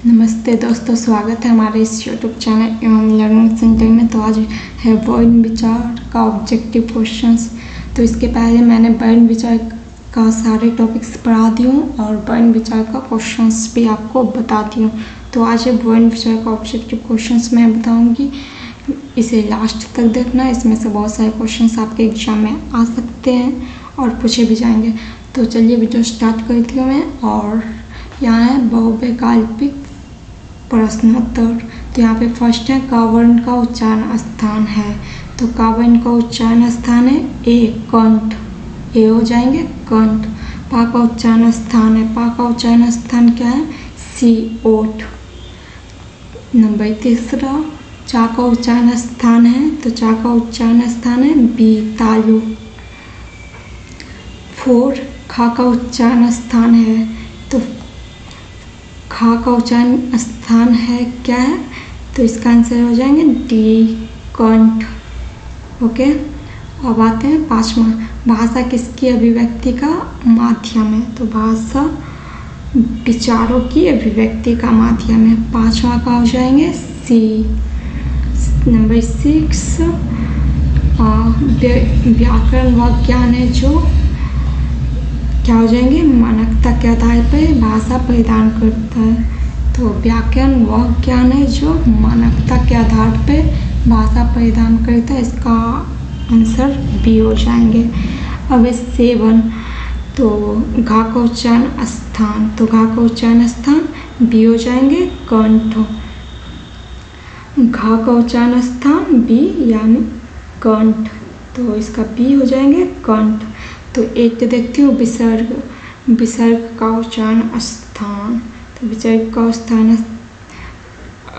नमस्ते दोस्तों, स्वागत है हमारे इस यूट्यूब चैनल एवं लर्निंग सेंटर में। तो आज है वर्ण विचार का ऑब्जेक्टिव क्वेश्चंस। तो इसके पहले मैंने वर्ण विचार का सारे टॉपिक्स पढ़ा दी हूँ और वर्ण विचार का क्वेश्चंस भी आपको बता दी हूँ। तो आज है वर्ण विचार का ऑब्जेक्टिव क्वेश्चंस मैं बताऊँगी, इसे लास्ट तक देखना। इसमें से बहुत सारे क्वेश्चंस आपके एग्जाम में आ सकते हैं और पूछे भी जाएंगे। तो चलिए वीडियो स्टार्ट करती हूँ मैं। और यहाँ है बहुवैकल्पिक प्रश्नोत्तर। तो यहाँ पे फर्स्ट है का वर्ण का उच्चारण स्थान है। तो का वर्ण का उच्चारण स्थान है ए, कंठ। ए हो जाएंगे कंठ। पा का उच्चारण स्थान है। पा का उच्चारण स्थान क्या है? सी, ओठ। नंबर तीसरा, चा का उच्चारण स्थान है। तो चा का उच्चारण स्थान है बी, तालु। 4, खा का उच्चारण स्थान है। तो खा का उच्चारण स्थान है क्या है? तो इसका आंसर हो जाएंगे डी, कंठ। ओके, अब आते हैं पांचवा, भाषा किसकी अभिव्यक्ति का माध्यम है? तो भाषा विचारों की अभिव्यक्ति का माध्यम है। पांचवा का हो जाएंगे सी। नंबर 6, व्याकरण व ज्ञान है जो क्या हो जाएंगे? मानकता के आधार पर भाषा प्रदान करता है। तो व्याकरण वह ज्ञान है जो मानकता के आधार पर भाषा प्रदान करता है। इसका आंसर बी हो जाएंगे। अब 7, तो घा का उच्चारण स्थान। तो घा का उच्चारण स्थान बी हो जाएंगे, कंठ। घा का उच्चारण स्थान बी यानी कंठ। तो इसका बी हो जाएंगे, कंठ। तो एक देखती हूँ विसर्ग। विसर्ग का उच्चारण स्थान। तो विसर्ग का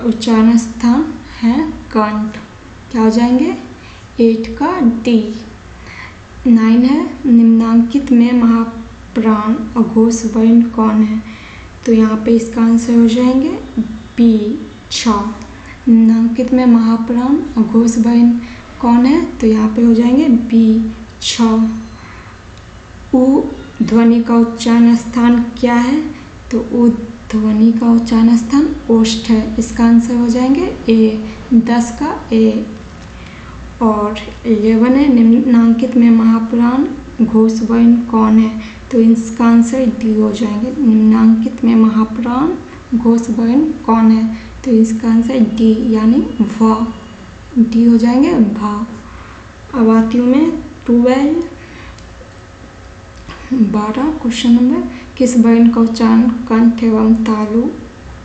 उच्चारण स्थान है कंठ। क्या हो जाएंगे? 8 का डी। 9 है, निम्नांकित में महाप्राण अघोष वर्ण कौन है? तो यहाँ पे इसका आंसर हो जाएंगे बी, छ। निम्नांकित में महाप्राण अघोष वर्ण कौन है? तो यहाँ पे हो जाएंगे बी, छ। उ ध्वनि का उच्चारण स्थान क्या है? तो उ ध्वनि का उच्चारण स्थान ओष्ठ है। इसका आंसर हो जाएंगे ए, 10 का ए। और 11 है, निम्नांकित में महाप्राण घोष वर्ण कौन है? तो इसका आंसर डी हो जाएंगे। निम्नांकित में महाप्राण घोष वर्ण कौन है? तो इसका आंसर डी यानी भ। डी हो जाएंगे भा। अब आती हूँ मैं 12 क्वेश्चन नंबर, किस वर्ण का उच्चारण कंठ एवं तालु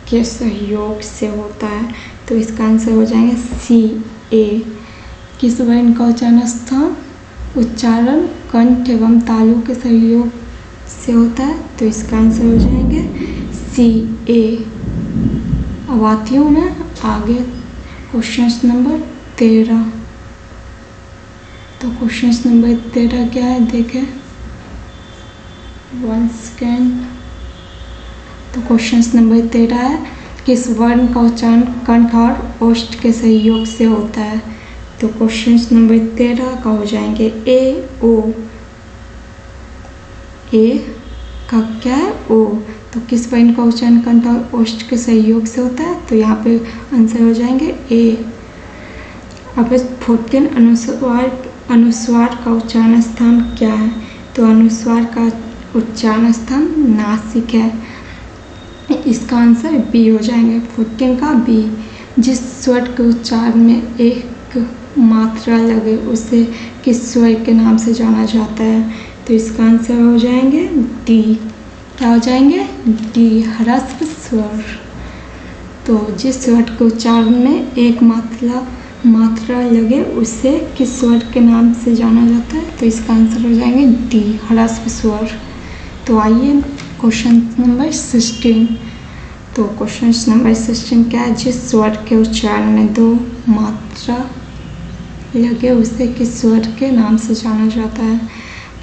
के सहयोग से होता है? तो इसका आंसर हो जाएंगे सी, ए। किस वर्ण का उच्चारण कंठ एवं तालु के सहयोग से होता है? तो इसका आंसर हो जाएंगे सी, ए। अब आती हूँ मैं आगे क्वेश्चन नंबर 13। तो क्वेश्चन नंबर 13 क्या है देखें, 1 सेकेंड। तो क्वेश्चन नंबर 13 है, किस वर्ण का उच्चारण कंठ और ओष्ठ के सहयोग से होता है? तो क्वेश्चन नंबर 13 का हो जाएंगे ए, ओ। ए का क्या है? ओ। तो किस वर्ण का उच्चारण कंठ और ओष्ठ के सहयोग से होता है? तो यहाँ पे आंसर हो जाएंगे ए। अब 14, अनुस्वार का उच्चारण स्थान क्या है? तो अनुस्वार का उच्चारण स्थान नासिक है। इसका आंसर बी हो जाएंगे, 14 का बी। जिस स्वर के उच्चारण में एक मात्रा लगे उसे किस स्वर के नाम से जाना जाता है? तो इसका आंसर हो जाएंगे डी। क्या हो जाएंगे? डी, ह्रस्व स्वर। तो जिस स्वर के उच्चारण में एक मात्रा लगे उसे किस स्वर के नाम से जाना जाता है? तो इसका आंसर हो जाएंगे डी, ह्रस्व स्वर। तो आइए क्वेश्चन नंबर 16। तो क्वेश्चन नंबर 16 क्या है? जिस स्वर के उच्चारण में 2 मात्रा लगे उसे किस स्वर के नाम से जाना जाता है?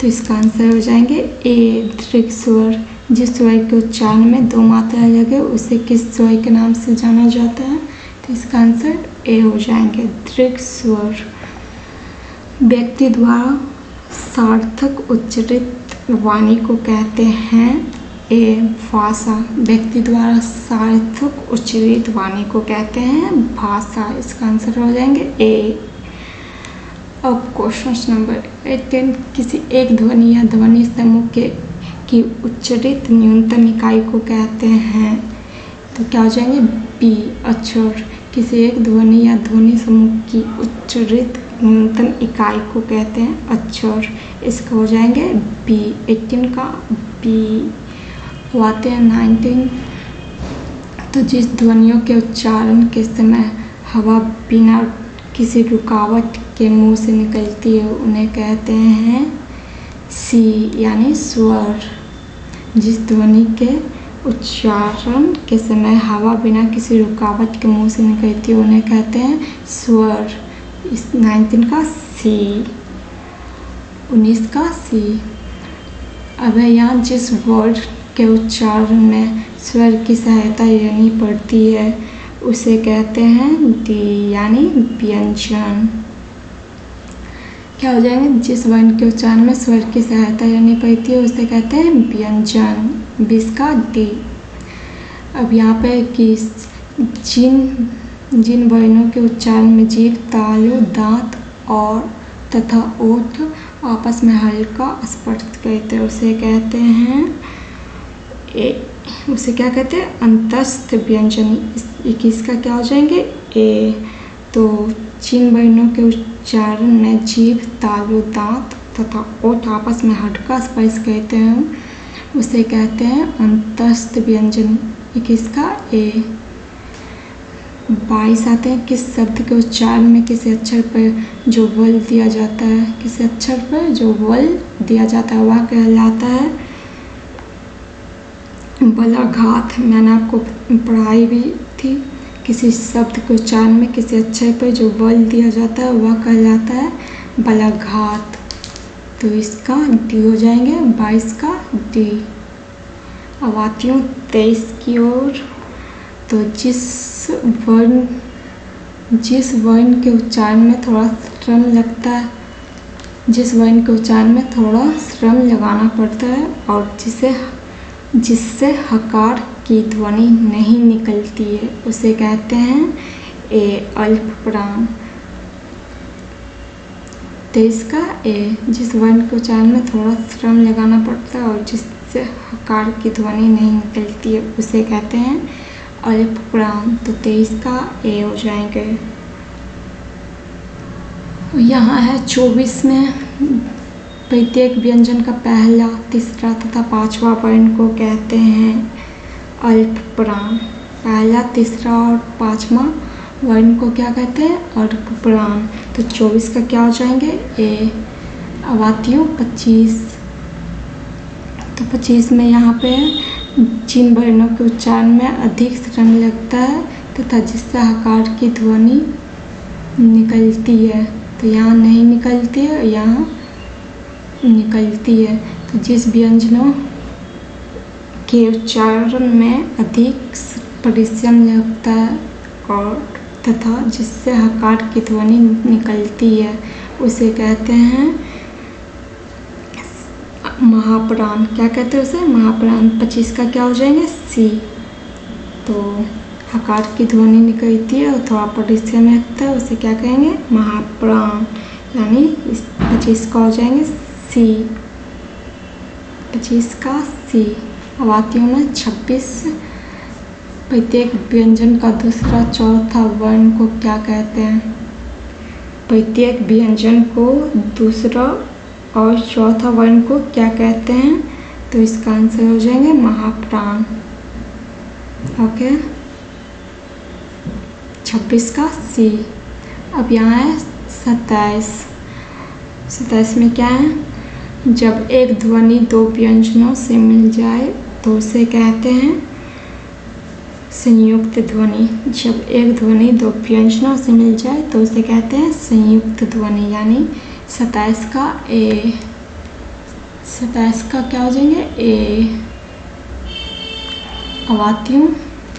तो इसका आंसर हो जाएंगे ए, दीर्घ स्वर। जिस स्वर के उच्चारण में 2 मात्रा लगे उसे किस स्वर के नाम से जाना जाता है? तो इसका आंसर ए हो जाएंगे, दीर्घ स्वर। व्यक्ति द्वारा सार्थक उच्चरित वाणी को कहते हैं ए भाषा, व्यक्ति द्वारा सार्थक उच्चारित वाणी को कहते हैं भाषा। इसका आंसर हो जाएंगे ए। अब क्वेश्चन नंबर 18, किसी एक ध्वनि या ध्वनि समूह की उच्चारित न्यूनतम इकाई को कहते हैं, तो क्या हो जाएंगे बी अक्षर। किसी एक ध्वनि या ध्वनि समूह की उच्चारित न्यूनतम इकाई को कहते हैं अक्षर। इसका हो जाएंगे बी। 18 का बी। आते हैं 19, तो जिस ध्वनियों के उच्चारण के समय हवा बिना किसी रुकावट के मुंह से निकलती है उन्हें कहते हैं सी यानी स्वर। जिस ध्वनि के उच्चारण के समय हवा बिना किसी रुकावट के मुंह से निकलती है उन्हें कहते हैं स्वर। इस 19 का सी। 19 का सी। अब यहाँ जिस वर्ड के उच्चारण में स्वर की सहायता लेनी पड़ती है उसे कहते हैं डी यानी व्यंजन। क्या हो जाएंगे, जिस वर्ण के उच्चारण में स्वर की सहायता लेनी पड़ती है उसे कहते हैं व्यंजन। 20 का डी। अब यहाँ पे कि जिन वर्णों के उच्चारण में जीभ, तालु, दांत और तथा ओठ आपस में हल्का स्पर्श करते हैं उसे कहते हैं उसे क्या कहते हैं अंतस्थ व्यंजन। 21 का क्या हो जाएंगे ए। तो जिन वर्णों के उच्चारण में जीभ, तालु, दांत तथा ओठ आपस में हल्का स्पर्श करते हैं उसे कहते हैं अंतस्थ व्यंजन। 21 का ए। 22 आते हैं, किस शब्द के उच्चारण में किसी अक्षर पर जो बल दिया जाता है, किसी अक्षर पर जो बल दिया जाता है वह कहलाता है बलाघात। मैंने आपको पढ़ाई भी थी। किसी शब्द के उच्चारण में किसी अक्षर पर जो बल दिया जाता है वह कहलाता है बलाघात। तो इसका डी हो जाएंगे। 22 का डी। अब आती हूँ 23 की ओर। तो जिस वर्ण के उच्चारण में थोड़ा श्रम लगता है, जिस वर्ण के उच्चारण में थोड़ा श्रम लगाना पड़ता है और जिससे हकार की ध्वनि नहीं निकलती है उसे कहते हैं ए अल्प प्राण। 23 का ए। जिस वर्ण के उच्चारण में थोड़ा श्रम लगाना पड़ता है और जिससे हकार की ध्वनि नहीं निकलती है उसे कहते हैं अल्प प्राण। तो 23 का ए हो जाएंगे। यहाँ है 24 में, प्रत्येक व्यंजन का पहला, तीसरा तथा पांचवा वर्ण को कहते हैं अल्प प्राण। पहला, तीसरा और पांचवा वर्ण को क्या कहते हैं अल्प प्राण। तो 24 का क्या हो जाएंगे ए। अब आती हूँ 25। तो 25 में यहाँ पे जिन वर्णों के उच्चारण में अधिक श्रम लगता है तथा जिससे हकार की ध्वनि निकलती है, तो यहाँ नहीं निकलती है, यहाँ निकलती है। तो जिस व्यंजनों के उच्चारण में अधिक परिश्रम लगता है और तथा जिससे हकार की ध्वनि निकलती है उसे कहते हैं महाप्राण। क्या कहते हैं उसे महाप्राण। 25 का क्या हो जाएंगे सी। तो हकार की ध्वनि निकलती है और थोड़ा परिश्रम लगता है उसे क्या कहेंगे महाप्राण। यानी इस 25 का हो जाएंगे सी। 25 का सी। अब आती हूँ मैं 26। प्रत्येक व्यंजन का दूसरा चौथा वर्ण को क्या कहते हैं। प्रत्येक व्यंजन को दूसरा और चौथा वर्ण को क्या कहते हैं, तो इसका आंसर हो जाएंगे महाप्राण। ओके। 26 का सी। अब यहाँ है 27। 27 में क्या है, जब एक ध्वनि दो व्यंजनों से मिल जाए तो उसे कहते हैं संयुक्त ध्वनि। जब एक ध्वनि दो व्यंजनों से मिल जाए तो उसे कहते हैं संयुक्त ध्वनि। यानी 27 का ए। 27 का क्या हो जाएंगे ए। अब आती हूँ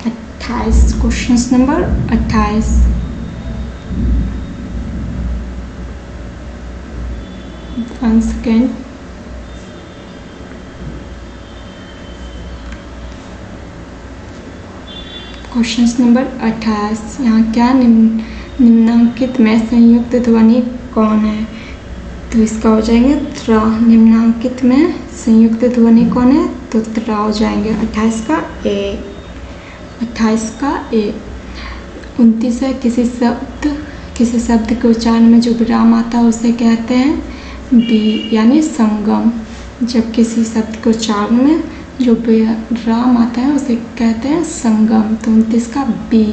28। Question number 28। One second. Question number 28, यहाँ क्या निम्नांकित में संयुक्त ध्वनि कौन है? तो इसका हो जाएंगे त्र। निम्नांकित में संयुक्त ध्वनि कौन है? तो त्र हो जाएंगे। 28 का ए। 28 का ए। 29 है, किसी शब्द के उच्चारण में जो विराम आता है उसे कहते हैं बी, यानी संगम। जब किसी शब्द के उच्चारण में जो विराम आता है उसे कहते हैं संगम। तो 29 का बी।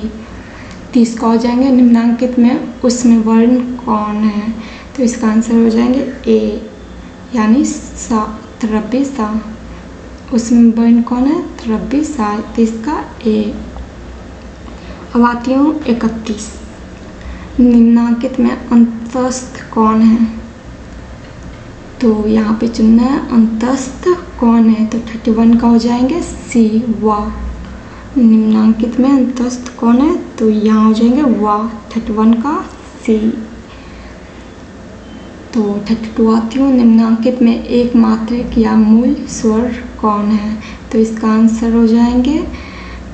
30 का हो जाएंगे निम्नांकित में उसमें वर्ण कौन है? तो इसका आंसर हो जाएंगे ए, यानी सा, त्रव्य सा। उसमें वर्ण कौन है? त्रव्य सा। 30 का ए। अब आती हूँ 31, निम्नांकित में अंतस्थ कौन है? तो यहाँ पे चुनना है अंतस्थ कौन है? तो 31 का हो जाएंगे सी, वा। निम्नांकित में अंतस्थ कौन है? तो यहाँ हो जाएंगे वा। 31 का सी। तो 32 आती हूँ, निम्नांकित में एक मात्रिक या मूल स्वर कौन है? तो इसका आंसर हो जाएंगे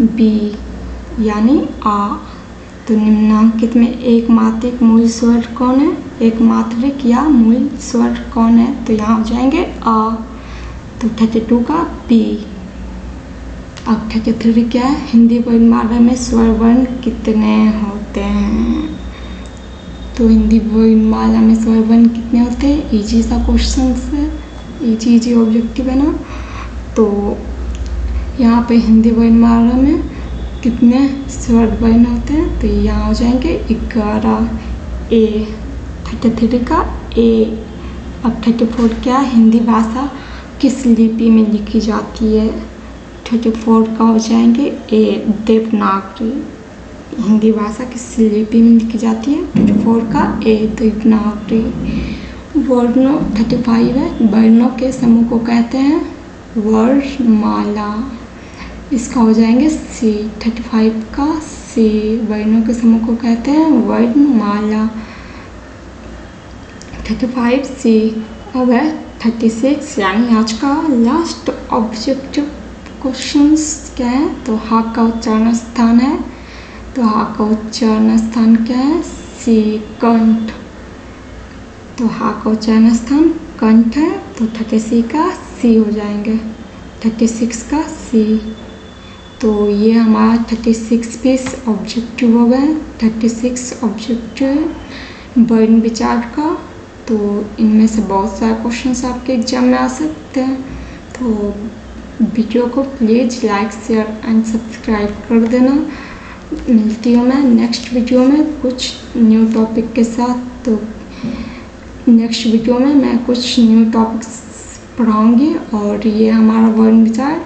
बी, यानी आ। तो निम्नांकित में एक मात्रिक मूल स्वर कौन है? एक मात्रिक या मूल स्वर कौन है? तो यहाँ हो जाएंगे आ। तो 32 का बी। अब 33 क्या है? हिंदी वर्णमाला में स्वर वर्ण कितने होते हैं? तो हिंदी वर्णमाला में स्वर वर्ण कितने होते हैं? इजी सा क्वेश्चन है, इजी ऑब्जेक्टिव है ना। तो यहाँ पे हिंदी वर्णमाला में कितने स्वर वर्ण होते हैं? तो यहाँ हो जाएंगे 11, ए। 33 का ए। अब 34 क्या है? हिंदी भाषा किस लिपि में लिखी जाती है? 34 का हो जाएंगे ए, देवनागरी। हिंदी भाषा किस लिपि में लिखी जाती है? 34 का ए, देवनागरी। वर्णों 35 है, वर्णों के समूह को कहते हैं वर्णमाला। इसका हो जाएंगे सी। 35 का सी, वर्णों के समूह को कहते हैं वर्णमाला। 35 सी। अब है 36, यानी आज का लास्ट ऑब्जेक्टिव क्वेश्चंस क्या है? तो हा का उच्चारण स्थान है। तो हा का उच्चारण स्थान क्या है? सी, कंठ। तो हा का उच्चारण स्थान कंठ है। तो 36 का सी हो जाएंगे। 36 का सी। तो ये हमारा 36 पीस ऑब्जेक्टिव हो गए। 36 ऑब्जेक्टिव वर्ण विचार का। तो इनमें से बहुत सारे क्वेश्चंस आपके एग्जाम में आ सकते हैं। तो वीडियो को please like, share and subscribe कर देना। मिलती हूँ मैं नेक्स्ट वीडियो में कुछ न्यू टॉपिक के साथ। तो नेक्स्ट वीडियो में मैं कुछ न्यू टॉपिक्स पढ़ाऊँगी और ये हमारा वर्ण विचार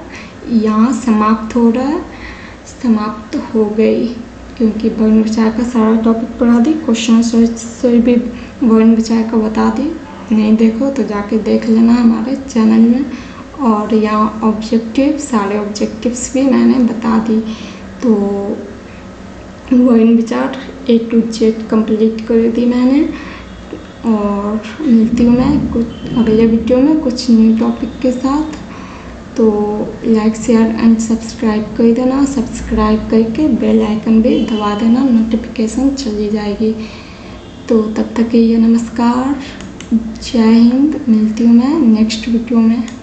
यहाँ समाप्त हो रहा है, समाप्त हो गई, क्योंकि वर्ण विचार का सारा टॉपिक पढ़ा दी। क्वेश्चन आंसर भी वर्ण विचार का बता दी। नहीं देखो तो जाके देख लेना हमारे चैनल में। और यहाँ ऑब्जेक्टिव, सारे ऑब्जेक्टिव्स भी मैंने बता दी। तो वर्ण विचार A to Z कंप्लीट कर दी मैंने। और मिलती हूँ मैं कुछ अगले वीडियो में कुछ न्यू टॉपिक के साथ। तो लाइक, शेयर एंड सब्सक्राइब कर देना। सब्सक्राइब करके बेल आइकन भी दबा देना, नोटिफिकेशन चली जाएगी। तो तब तक के लिए नमस्कार, जय हिंद। मिलती हूँ मैं नेक्स्ट वीडियो में।